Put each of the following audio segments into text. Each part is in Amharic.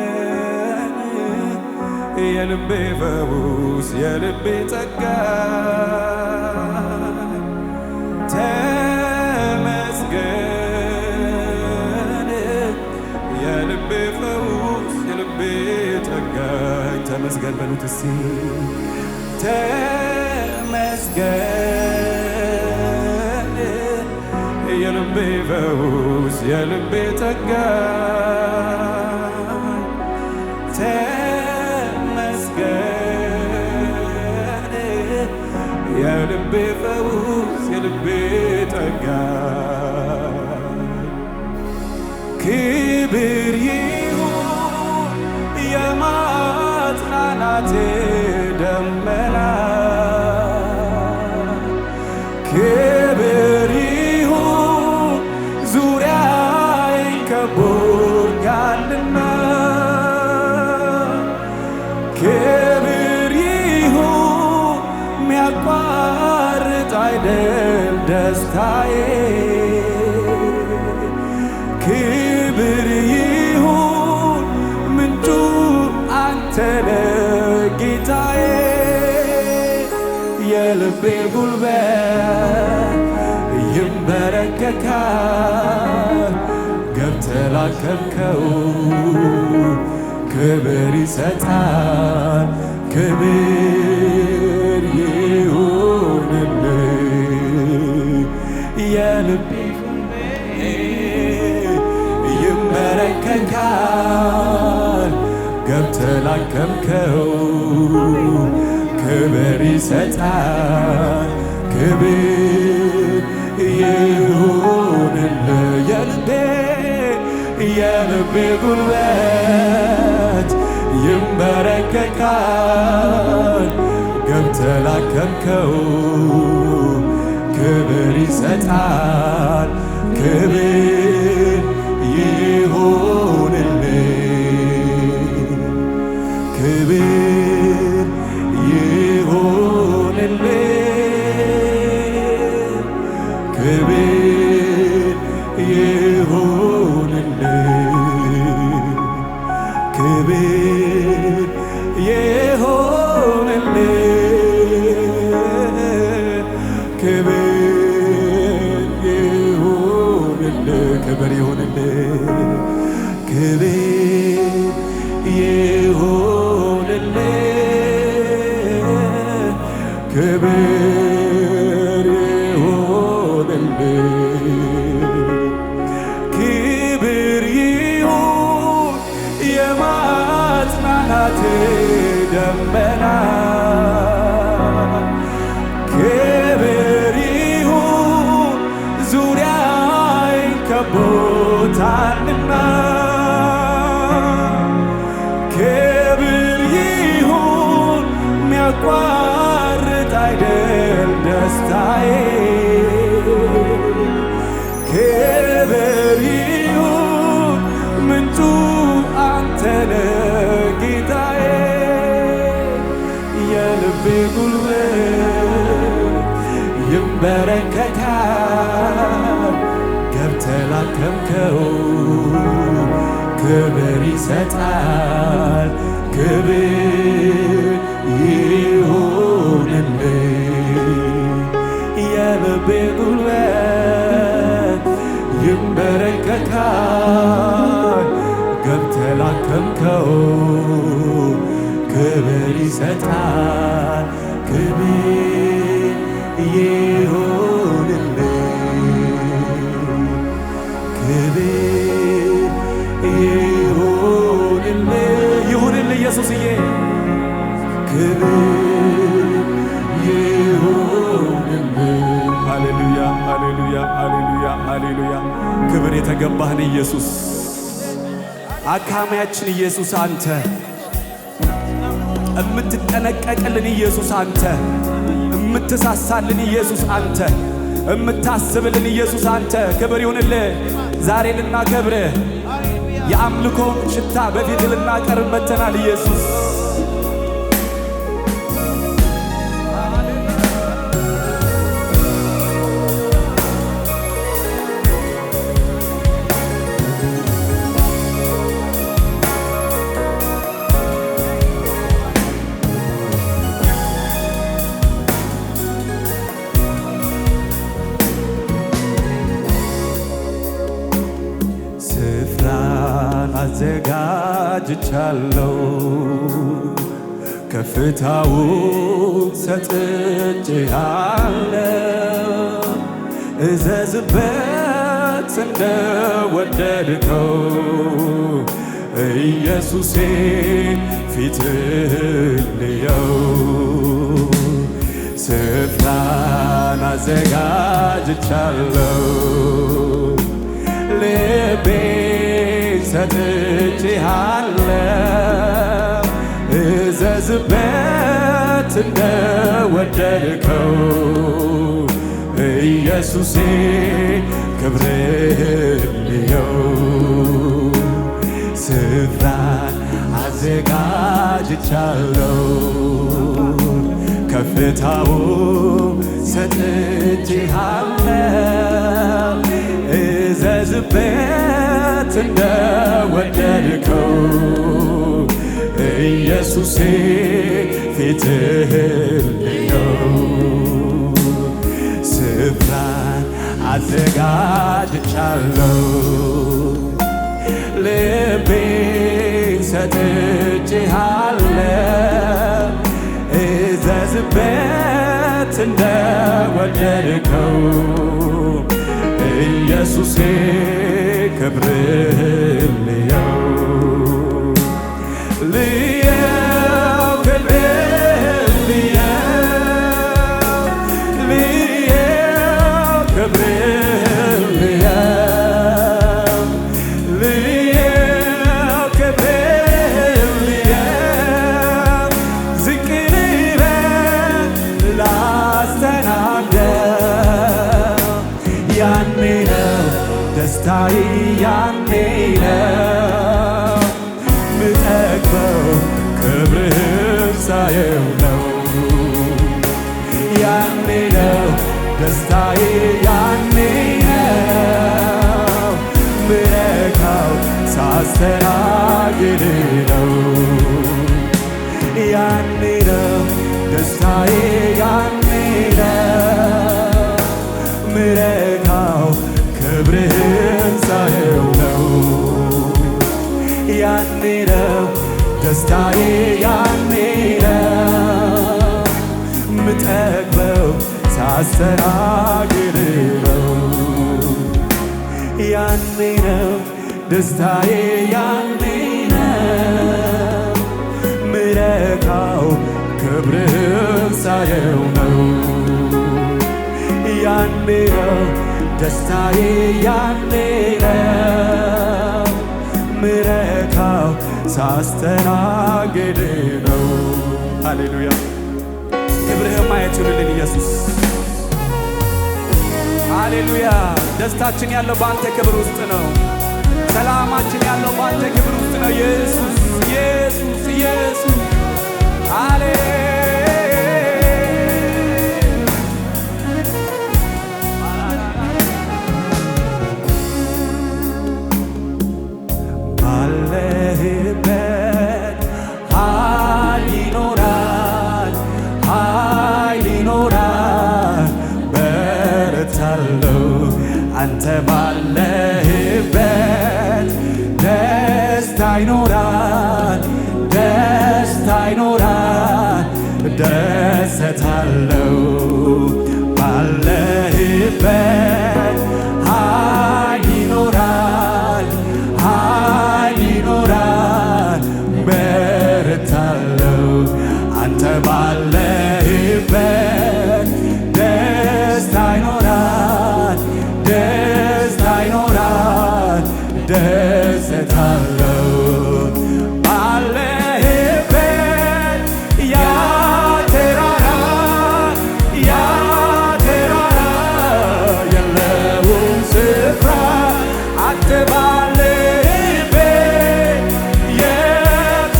ተመስገን የልቤ ፈውስ የልቤ ጸጋ ተመስገን የልቤ ፈውስ የልቤ ጠጋኝ ተመስገን በሉት እስቲ ተመስገን የልቤ ፈውስ የልቤ ጠጋኝ ተመስገን የልቤ ፈውስ የልቤ ጠጋኝ ክብር ይሁን የማጽናናቴ ደመና ክብር ይሁን ዙሪያዬን ከቦኛልና ክብር ይሁን ሚያቋርጥ አይደል ደስታዬ ክብር ይሁን ምንጩ አንተ ነህ ጌታዬ የልቤ ጉልበት ይንበረከካል ገብተህ ላከብከው ክብር ይሰጣል ክብር ይሁንልህ የልቤ ይንበረከካል ገብተህ ላከብከው ክብር ይሰጣል ክብር ይሁንልህ የልቤ ጉልበት ይንበረከካል ገብተህ ላከብከው ክብር ይሰጣል ክብር ይሁንልህ ክብር ይሁንልህ ክብር ይሁንልህ ክብር ይሁንልህ ክብር ይሁንልህ ክብር ይሁንልህ ክብር ይሁንልህ ክብር ይሁንልህ ክብር ይሁን የማጽናናቴ ደመና ክብር ይሁን ዙሪያዬን ከቦታልና ክብር ይሁን ሚያቋርጥ አይደል ደስታዬ ክብር ይሁን ምንጩ አንተ ነህ ጌታዬ የልቤ ጉልበት ይንበረከካል ገብተህ ላከብከው ክብር ይሰጣል ክብር ይሁንልህ የልቤ ጉልበት ይንበረከካል ገብተህ ላከብከው ክብር ይሰጣል ክብር ይሁንልህ ክብር ይሁንልህ ኢየሱስዬ ክብር ይሁንልህ ሃሌሉያ ሃሌሉያ ሃሌሉያ ሃሌሉያ ክብር የተገባህን ኢየሱስ አካማያችን ኢየሱስ አንተ እምትጠነቀቅልን ኢየሱስ አንተ እምትሳሳልን ኢየሱስ አንተ እምታስብልን ኢየሱስ አንተ ክብር ይሁንልህ ዛሬ ልናከብርህ የአምልኮውን ሽታ በፊት ልናቀርብ መጥተናል ኢየሱስ አዘጋጅቻለሁ ከፍታውን ሰጥቼሃለሁ እዘዝበት እንደወደድከው ኢየሱሴ ፊትህን ልየው ስፍራን አዘጋጅቻለሁ ልቤን ሰጥቼሃለሁ እዘዝበት እንደወደድከው ኢየሱሴ ክብርህን ልየው ስፍራን አዘጋጅቻለሁ ከፍታውን ሰጥቼሃለሁ እዘዝበት እንደወደድከው ኢየሱሴ ፊትህን ልየው ስፍራን አዘጋጅቻለሁ ልቤን ሰጥቼሃለሁ እዘዝበት እንደወደድከው ኢየሱሴ ክብርህን ልየው ልየው ክብርህን ልየው ልየው ክብርህን ልየው ልየው ክብርህን ልየው ዝቅ ልበል ላስተናግደው ያኔ ነው ደስታዬ ያኔ ነው ምጠግበው ክብርህን ሳየው ነው ያኔ ነው ደስታዬ ያኔ ነው ምረካው ሳስተናግድ ነው ያኔ ነው ደስታዬ ያኔ ነው ምረካው ክብርህን ሳየው ነው ያኔ ነው ደስታዬ ያኔ ነው ምጠግበው ሳስተናግድ ነው ያኔ ነው ደስታዬ ያኔ ነው ምረካው ክብርህን ሳየው ነው ያኔ ነው ደስታዬ ያኔ ነው ምረካው ሳስተናግድ ነው። ሃሌሉያ ክብርህን ማየት ይሁንልን ኢየሱስ። ሃሌሉያ ደስታችን ያለው በአንተ ክብር ውስጥ ነው። ሰላማችን ያለው በአንተ ክብር ውስጥ ነው። ኢየሱስ ኢየሱስ ኢየሱስ ባለህበት ኃይል ይኖራል፣ ኃይል ይኖራል፣ በረታለሁ አንተ ባለህበት ደስታ ይኖራል፣ ደስታ ይኖራል፣ ደሰታለሁ ባለህበት ኃይል ይኖራል፣ ኃይል ይኖራል፣ በረታለሁ አንተ ባለህበት ደስታ ይኖራል፣ ደስታ ይኖራል፣ ደሰታለሁ ባለህበት ያ ተራራ የለውም ስፍራ አንተ ባለህበት የቱ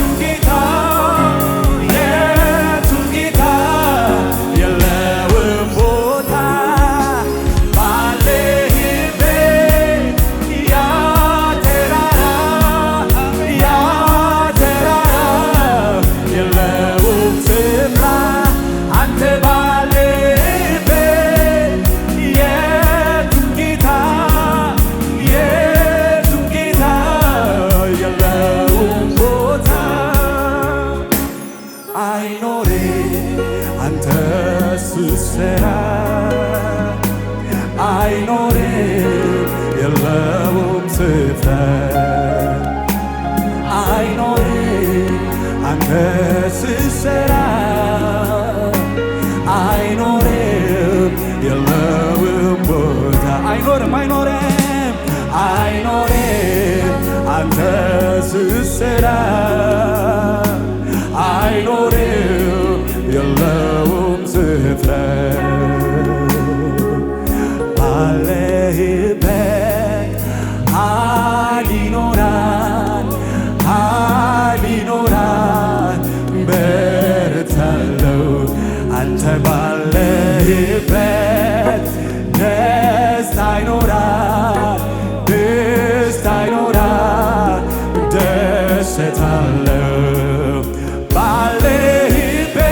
ጌታ የለውም ቦታ ባለህበት ያ ተራራ የለውም ስፍራ አንተ ባለህበት የቱ ጌታ አንተ ስትሰራ አይኖርም የለውም ስፍራ ባለህበት ኃይል ይኖራል በረታለሁ አንተ ባለህበት ደስታ ይኖራል ደሰታለሁ ባለህበት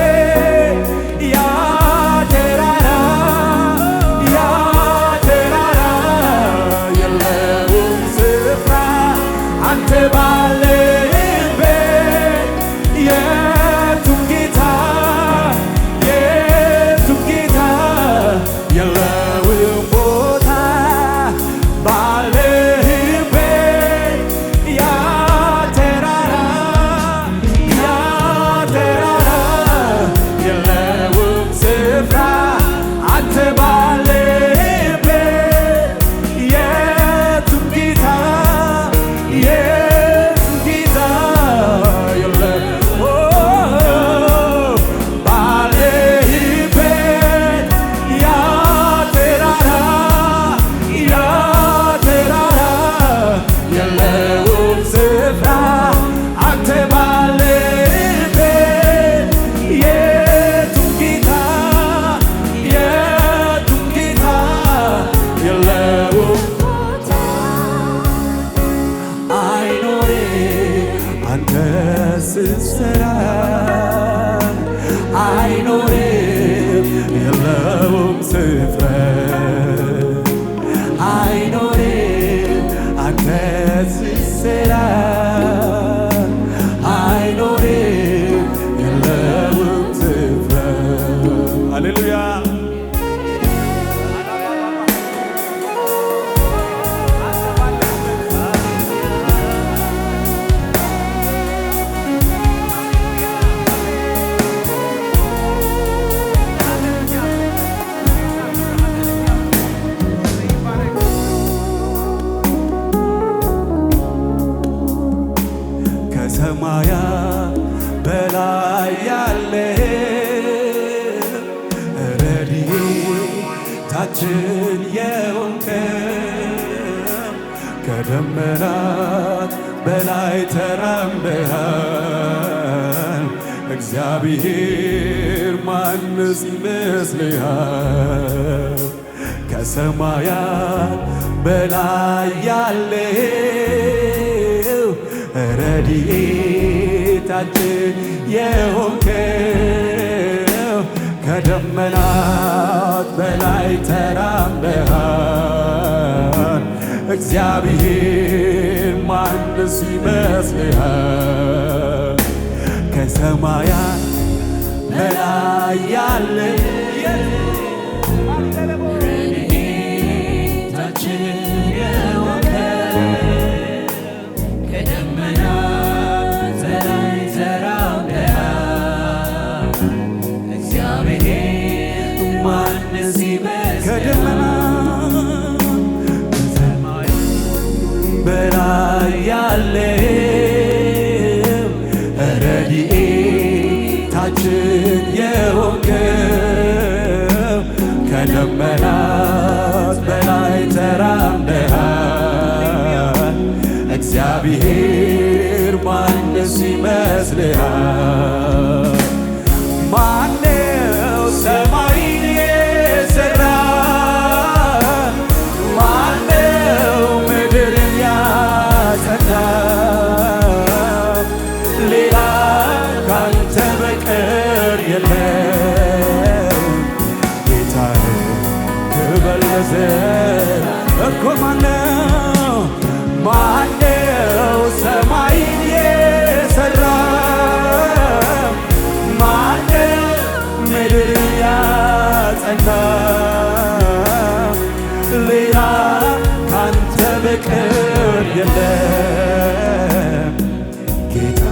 ያ ተራራ የለውም ስፍራ አንተ ባለህበት የቱም ጌታ የለውም ቦታ ባለህበት ያ ተራራ የለውም ስፍራ አንተ ባለህበት የቱም ጌታ ስትሰራ አይኖርም የለውም ስፍራ አይኖርም አንተ ስትሰራ አይኖርም የለውም ስፍራ ሃሌሉያ ከሰማያት በላይ ያለ ረድኤታችን የሆንክ ከደመናት በላይ ተራምደሃል እግዚአብሔር ማንስ ይመስልሃል ከሰማያት በላይ ያለው ረድኤታችን የሆንከው ከደመናት በላይ ተራምደሃል እግዚአብሔር ማንስ ይመስልሃል ከሰማያት በላይ ያለ ረድኤታችን በላይ ያለው ረድኤታችን የሆንከው ከደመናት በላይ ተራምደሃል እግዚአብሔር ማንስ ይመስልሃል ማነው ሰማይን የሠራ ማነው ምድርን ያጸና ሌላ ካንተ በቀር የለም ጌታዬ ክብር ለዘላለም እኮ ማነው ሰማይን የሠራ ማነው ምድርን ያጸና ሌላ ካንተ በቀር የለም ጌታ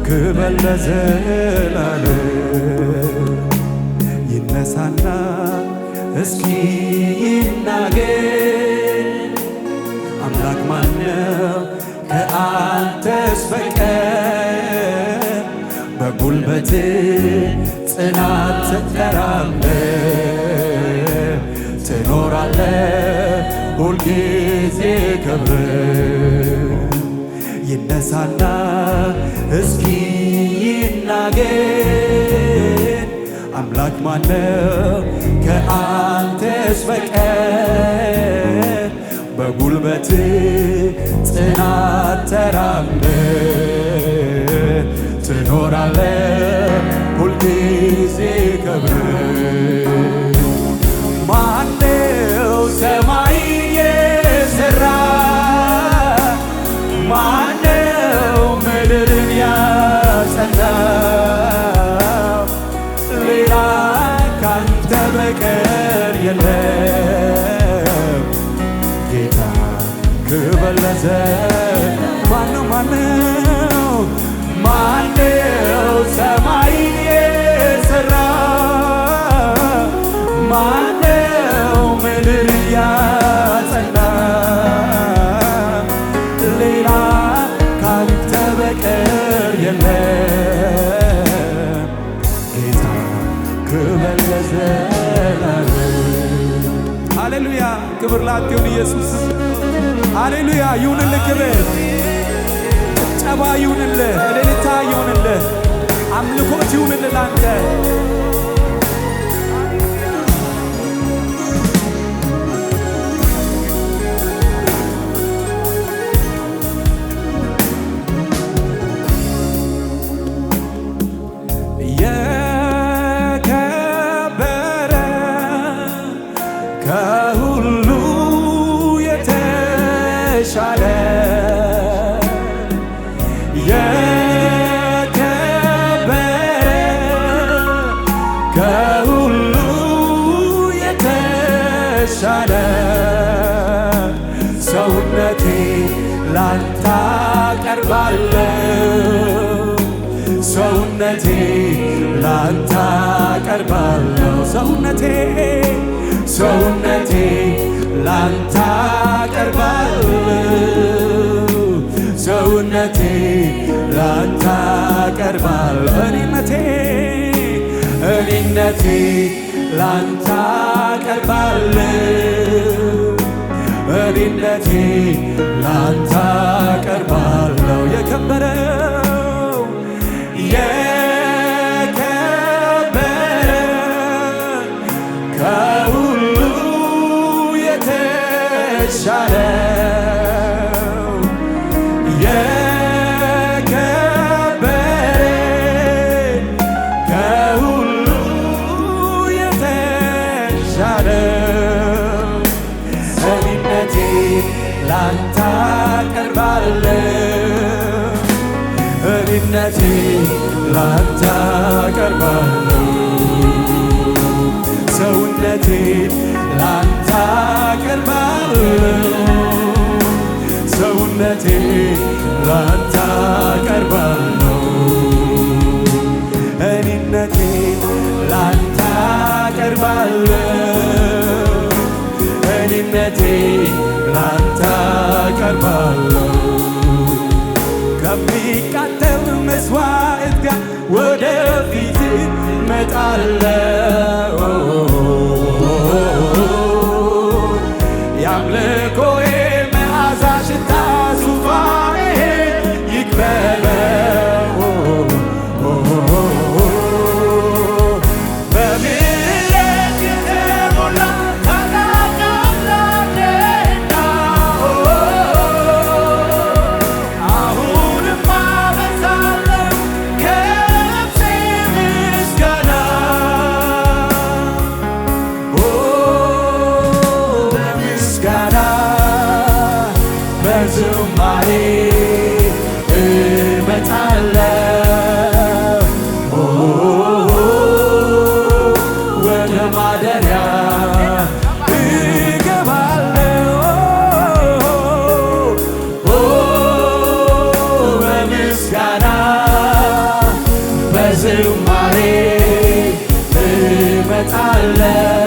ክብር ለዘላለም ይነሳና እስኪ ይናገር አምላክ ማነው ከአንተስ በቀር? በጉልበት ጽናት ትጠራለህ ትኖራለህ ሁልጊዜ ክብር። ይነሳና እስኪ ይናገር አምላክ ማነው ከአንተስ በቀር? በጉልበት ጽናት ተራምደህ ትኖራለህ ሁልጊዜ ክብር። ማነው ሰማይን የሠራ? ማነው ምድርን ያጸና? ሌላ ካንተ በቀር የለም ጌታ ክብር ለዘላለም። ማነው ሰማይን የሠራ? ማነው ምድርን ያጸና? ሌላ ካንተ በቀር የለም ጌታ ክብር ለዘላለም። ሃሌሉያ ክብር ላንተ ይሁን ኢየሱስ። ሃሌሉያ ይሁንልህ ክብር፣ ጭብጨባ ይሁንልህ፣ እልልታ ይሁንልህ፣ አምልኮት ይሁንልህ ላንተ። የከበረ ከሁሉ የተሻለ ከሁሉ የተሻለ ሰውነቴ ላንተ አቀርባለሁ፣ ሰውነቴ ላንተ አቀርባለሁ፣ ሰውነቴ ላንተ አቀርባለሁ፣ ሰውነቴ ላንተ አቀርባለሁ። እኔነቴ ላንተ አቀርባለሁ፣ እኔነቴ ላንተ አቀርባለሁ። የከበረው ከሁሉ የተሻለው ከሁሉ የተሻለው እኔነቴ ላንተ አቀርባለሁ፣ እኔነቴ ላንተ አቀርባለሁ፣ ሰውነቴ ላንተ አቀርባለሁ፣ ሰውነቴ ላንተ አቀርባለሁ፣ እኔነቴ ላንተ አቀርባለሁ፣ እኔነቴ ላንተ አቀርባለሁ። ከሚቃጠል መስዋዕት ጋር ወደፊት እመጣለሁ፣ የአምልኮዬ መዓዛ ሽታ ዙፋኔ ይክበበው። በምሕረት የተሞላ ታላቅ አምላክ ነህና አሁንም አበዛለሁ ከነፍሴ ምስጋና። በምስጋና በዝማሬ እመጣለሁ ወደ ማደሪያ እገባለሁ። በምስጋና በዝማሬ እመጣለሁ